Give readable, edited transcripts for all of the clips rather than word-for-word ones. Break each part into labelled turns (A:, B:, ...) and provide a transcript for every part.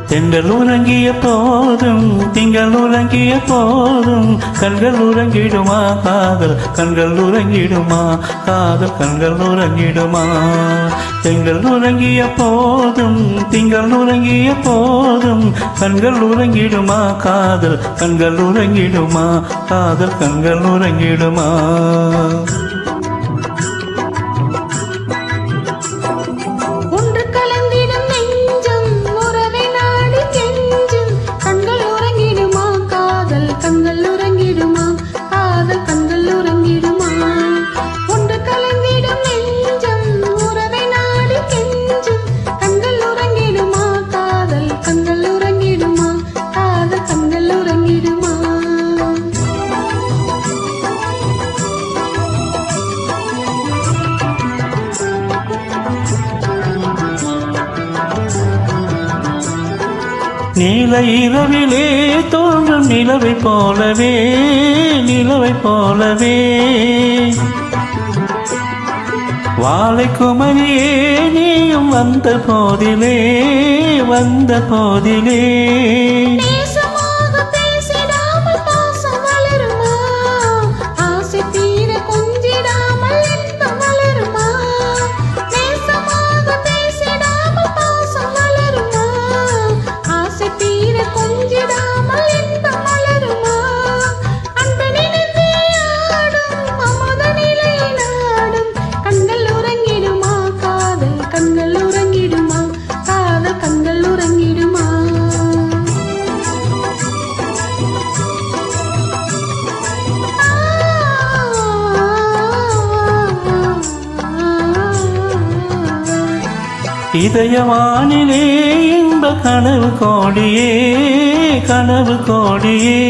A: தென்றல் உறங்கிய போதும் திங்கள் உறங்கிய போதும் கண்கள் உறங்கிடுமா காதல் கண்கள் உறங்கிடுமா காதல் கண்கள் உறங்கிடுமா தென்றல் உறங்கிய போதும் திங்கள் உறங்கிய போதும் கண்கள் உறங்கிடுமா காதல் கண்கள் உறங்கிடுமா காதல் கண்கள் உறங்கிடுமா நீல இரவிலே தோன்றும் நிலவை போலவே நிலவை போலவே வாழை குமரியே நீயும் வந்த போதிலே வந்த போதிலே இதயவானிலே இன்ப கனவு கோடியே கனவு கோடியே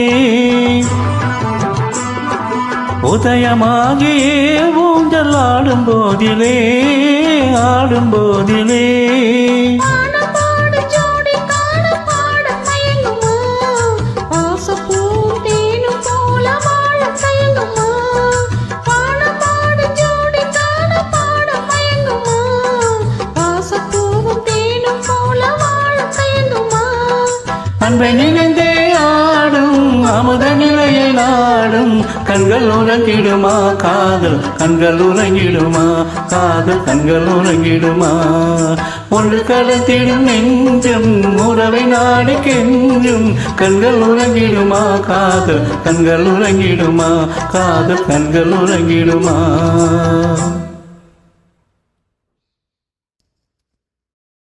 A: உதயமாகியே ஊஞ்சல் ஆடும் போதிலே ஆடும் போதிலே அன்பை நினைந்தே ஆடும் அமுத நிலையை நாடும் கண்கள் உறங்கிடுமா காதல் கண்கள் உறங்கிடுமா காதல் கண்கள் உறங்கிடுமா ஒன்று கலத்திடும் நெஞ்சம் உறவை நாடி கெஞ்சும் கண்கள் உறங்கிடுமா காதல் கண்கள் உறங்கிடுமா காதல் கண்கள் உறங்கிடுமா